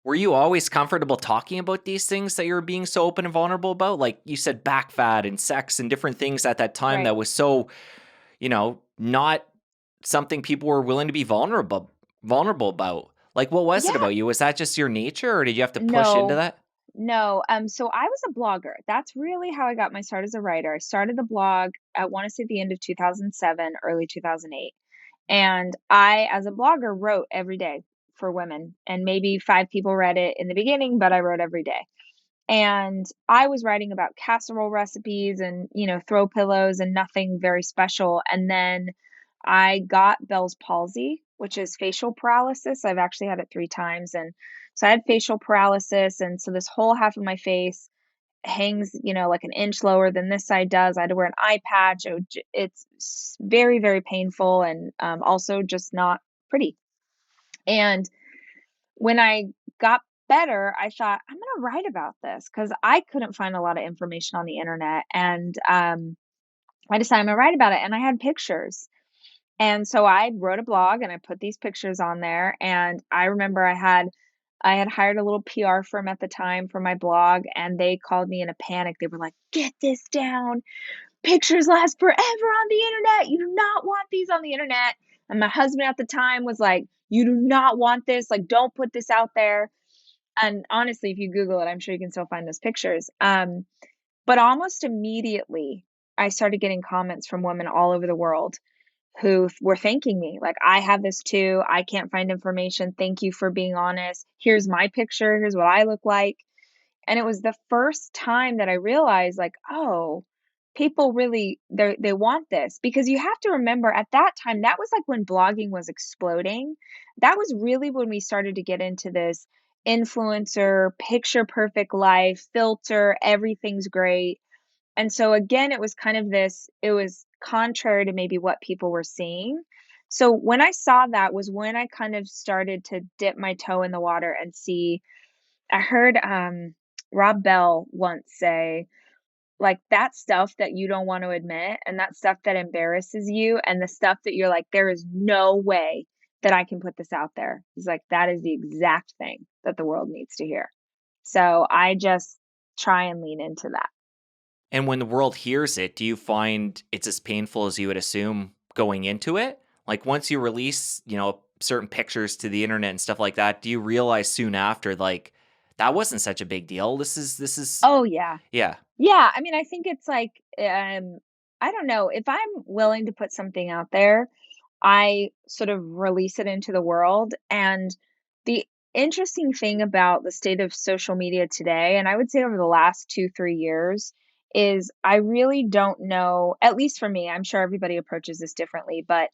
Were you always comfortable talking about these things that you were being so open and vulnerable about? Like you said, back fat and sex and different things at that time Right. that was so, not something people were willing to be vulnerable about. Like, what was it Yeah. about you? Was that just your nature, or did you have to push into No. that? No. So I was a blogger. That's really how I got my start as a writer. I started the blog, I want to say the end of 2007, early 2008. And I, as a blogger, wrote every day for women. And maybe 5 people read it in the beginning, but I wrote every day. And I was writing about casserole recipes and, throw pillows and nothing very special. And then I got Bell's palsy, which is facial paralysis. I've actually had it 3 times. And so I had facial paralysis. And so this whole half of my face hangs, like an inch lower than this side does. I had to wear an eye patch. It's very, very painful and also just not pretty. And when I got better, I thought, I'm going to write about this because I couldn't find a lot of information on the internet. And I decided I'm going to write about it. And I had pictures. And so I wrote a blog and I put these pictures on there. And I remember I had hired a little PR firm at the time for my blog, and they called me in a panic. They were like, "Get this down. Pictures last forever on the internet. You do not want these on the internet." And my husband at the time was like, "You do not want this. Like, don't put this out there." And honestly, if you Google it, I'm sure you can still find those pictures. But almost immediately, I started getting comments from women all over the world who were thanking me. Like, I have this too. I can't find information. Thank you for being honest. Here's my picture. Here's what I look like. And it was the first time that I realized, like, oh, people really they want this, because you have to remember at that time that was like when blogging was exploding. That was really when we started to get into this influencer picture perfect life filter, everything's great. And so again, it was contrary to maybe what people were seeing. So when I saw that was when I kind of started to dip my toe in the water and see. I heard Rob Bell once say, like, that stuff that you don't want to admit and that stuff that embarrasses you and the stuff that you're like, there is no way that I can put this out there. He's like, that is the exact thing that the world needs to hear. So I just try and lean into that. And when the world hears it, do you find it's as painful as you would assume going into it? Like once you release, certain pictures to the internet and stuff like that, do you realize soon after, like, that wasn't such a big deal? This is Oh, yeah. yeah. Yeah, I mean, I think it's like, I don't know, if I'm willing to put something out there, I sort of release it into the world. And the interesting thing about the state of social media today, and I would say over the last 2, 3 years, is I really don't know, at least for me, I'm sure everybody approaches this differently, but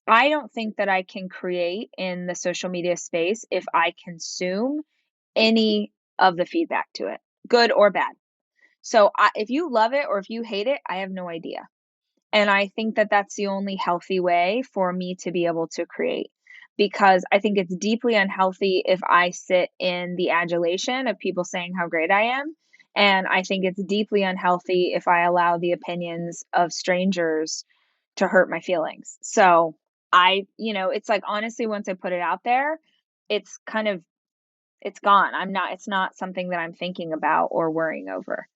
I don't think that I can create in the social media space if I consume any of the feedback to it, good or bad. So if you love it or if you hate it, I have no idea. And I think that that's the only healthy way for me to be able to create, because I think it's deeply unhealthy if I sit in the adulation of people saying how great I am. And I think it's deeply unhealthy if I allow the opinions of strangers to hurt my feelings. So it's like, honestly, once I put it out there, it's kind of, it's gone. It's not something that I'm thinking about or worrying over.